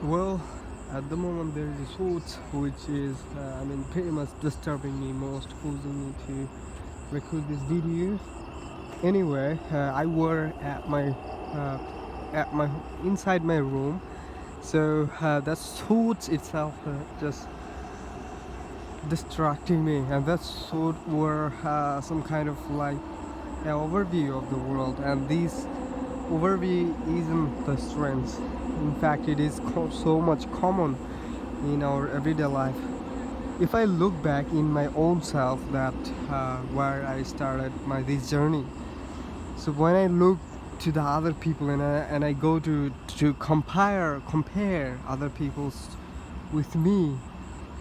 Well, at the moment there is a thought which is, pretty much disturbing me most, causing me to record this video. Anyway, I were at my inside my room, so that thought itself just distracting me, and that thought were some kind of like an overview of the world, and this overview isn't the strength. In fact, it is so much common in our everyday life. If I look back in my own self, that where I started my this journey. So when I look to the other people, and I go to compare other people's with me,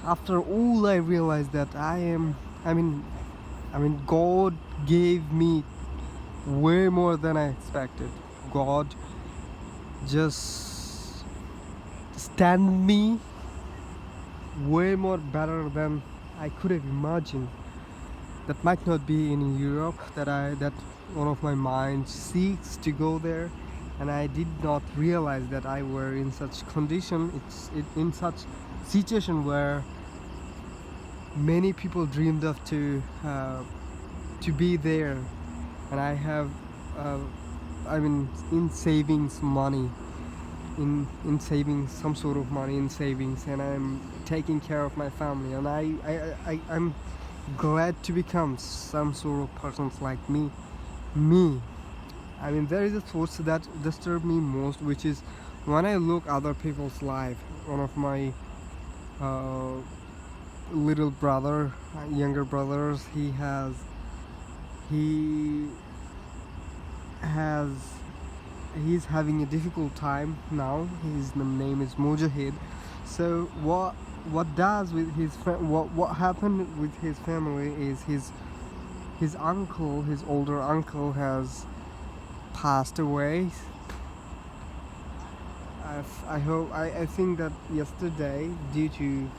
after all I realized that I mean God gave me way more than I expected. God just stand me way more better than I could have imagined. That might not be in Europe, that one of my mind seeks to go there, and I did not realize that I were in such condition. In such situation where many people dreamed of to be there, and I have uh, in savings money, in saving some sort of money in savings, and I'm taking care of my family, and I'm glad to become some sort of persons like me. There is a thought that disturb me most, which is when I look other people's life. One of my uh, little brother, younger brothers, he has he's having a difficult time now. His name is Mujahid. So what does with his what happened with his family is his uncle, his older uncle, has passed away. I think that yesterday, due to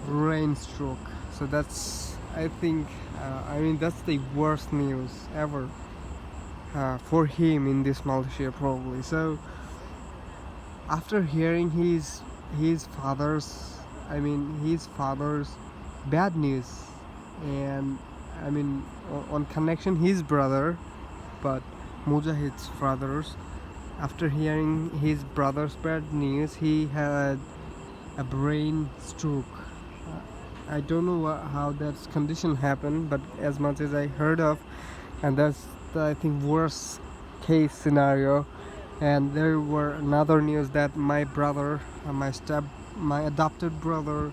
rain stroke. So that's, I think, that's the worst news ever for him in this Malaysia, probably. So after hearing his father's his father's bad news, and on connection his brother, but Mujahid's brothers, after hearing his brother's bad news, he had a brain stroke. I don't know how that condition happened, but as much as I heard of, and that's the, I think, worst case scenario. And there were another news that my brother, my adopted brother,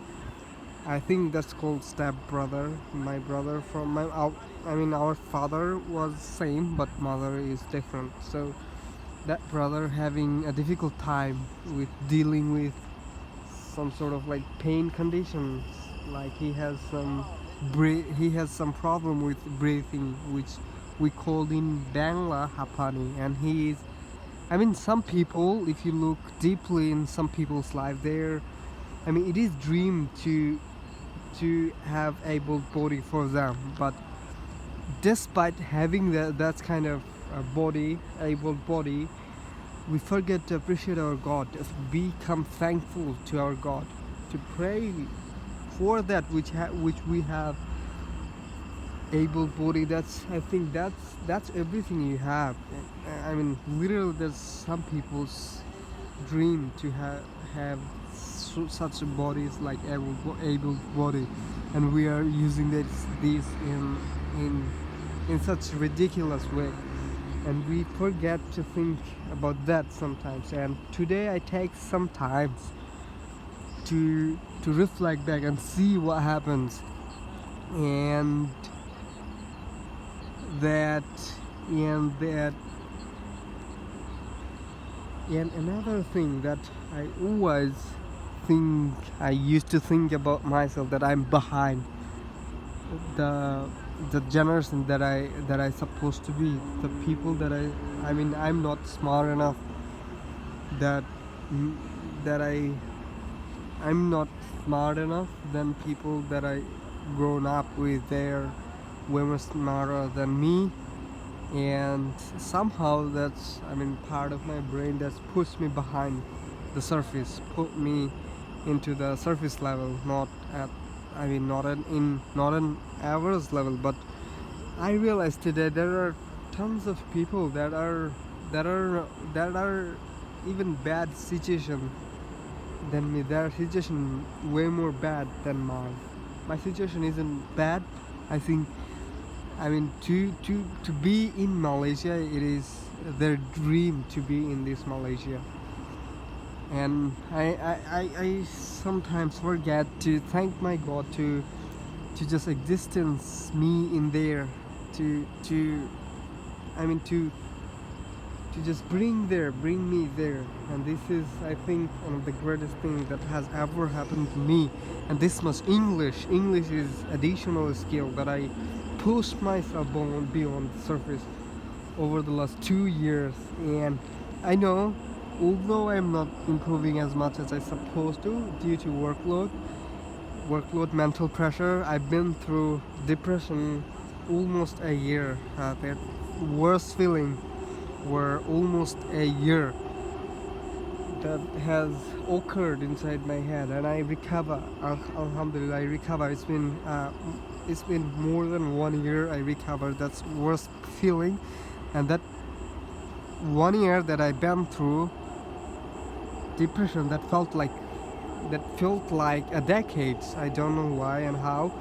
I think that's called step brother. My brother from our father was same, but mother is different. So that brother having a difficult time with dealing with some sort of like pain conditions, like he has some problem with breathing, which we called in Bangla hapani. And he is, some people, if you look deeply in some people's life, there, it is dream to have able body for them, but despite having that kind of body, able body, we forget to appreciate our God, to become thankful to our God, to pray for that which we have able body. That's, I think, that's everything you have. Literally, there's some people's dream to have such bodies, like able body, and we are using these in such ridiculous way, and we forget to think about that sometimes. And today I take some time to reflect back and see what happens, and that and another thing that I used to think about myself, that I'm behind the generation that I supposed to be, the people that I'm not smart enough, that that I'm not smart enough than people that I grown up with. They're way more smarter than me, and somehow that's part of my brain that's pushed me behind the surface, put me into the surface level, not at, not an average level. But I realized today there are tons of people that are that are even bad situation than me. Their situation way more bad than mine. My situation isn't bad. I think, to be in Malaysia, it is their dream to be in this Malaysia. And I sometimes forget to thank my God to just existence me in there, to I mean to just bring me there. And this is, I think, one of the greatest things that has ever happened to me. And this much English is additional skill that I pushed myself beyond the surface over the last 2 years. And I know, although I'm not improving as much as I supposed to due to workload, mental pressure, I've been through depression almost a year. That worst feeling were almost a year that has occurred inside my head, and I recover. Alhamdulillah, I recover. It's been more than 1 year I recovered. That's worst feeling, and that 1 year that I've been through depression, that felt like a decade. I don't know why and how,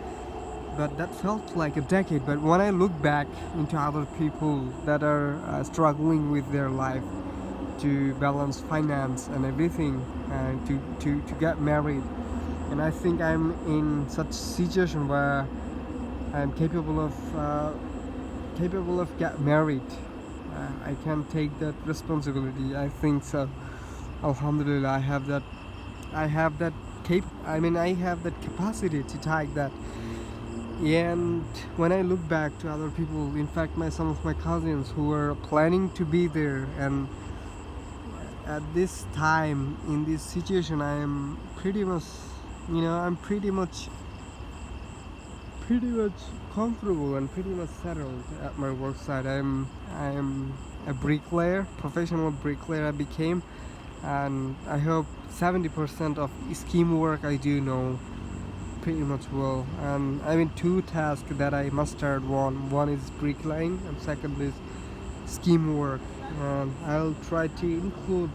but that felt like a decade. But when I look back into other people that are struggling with their life to balance finance and everything, and to get married, and I think I'm in such situation where I'm capable of get married. I can take that responsibility. I think so. Alhamdulillah, I have that. I have that I have that capacity to take that. And when I look back to other people, in fact, some of my cousins who were planning to be there, and at this time in this situation, I am pretty much, I'm pretty much comfortable and pretty much settled at my work site. I am a bricklayer, professional bricklayer I became, and I hope 70% of scheme work I do know pretty much well. And two tasks that I mastered. One is bricklaying, and second is scheme work. And I'll try to include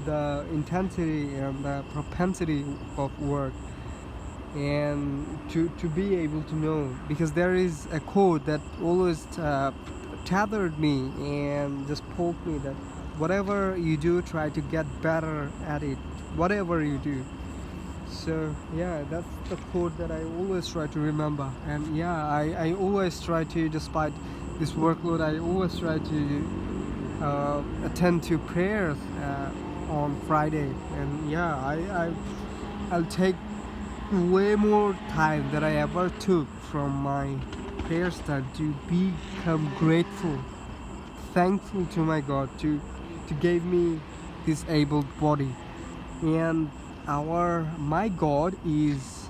the intensity and the propensity of work, and to be able to know, because there is a code that always tethered me and just poked me that whatever you do, try to get better at it, whatever you do. So yeah, that's the code that I always try to remember. And yeah, I always try to, despite this workload, I always try to attend to prayers on Friday. And yeah, I'll take way more time than I ever took from my prayer time to become grateful, thankful to my God to give me this able body. And my God is,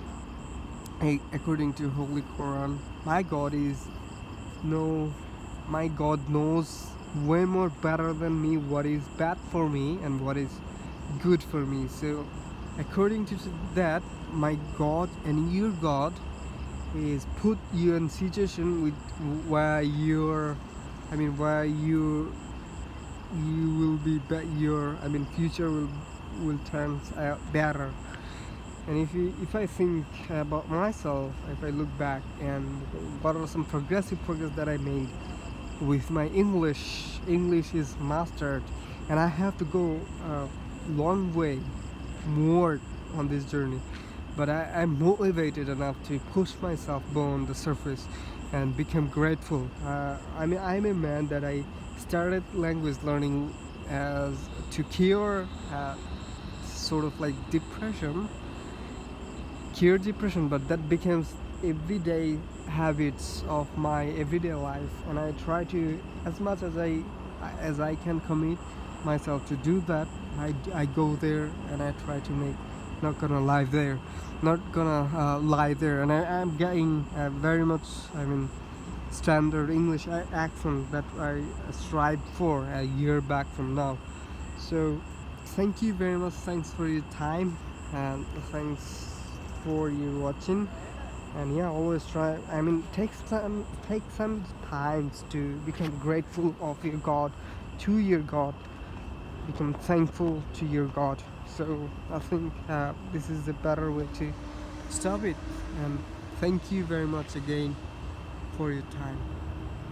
according to Holy Quran, my God knows way more better than me what is bad for me and what is good for me. So according to that, my God and your God is put you in situation where you will be your future will turn out better. And if I think about myself, if I look back and what are some progress that I made with my English is mastered, and I have to go a long way more on this journey. But I'm motivated enough to push myself beyond the surface and become grateful. I'm a man that I started language learning as to cure sort of like cure depression, but that becomes everyday habits of my everyday life. And I try to, as much as I can commit myself to do that, I go there and I try to make, not gonna lie there, and I'm getting very much standard English accent that I strived for a year back from now. So thank you very much. Thanks for your time, and thanks for you watching. And yeah, always try. I mean, take some time to become grateful of your God, to your God. Become thankful to your God. So I think this is a better way to stop it. And thank you very much again for your time.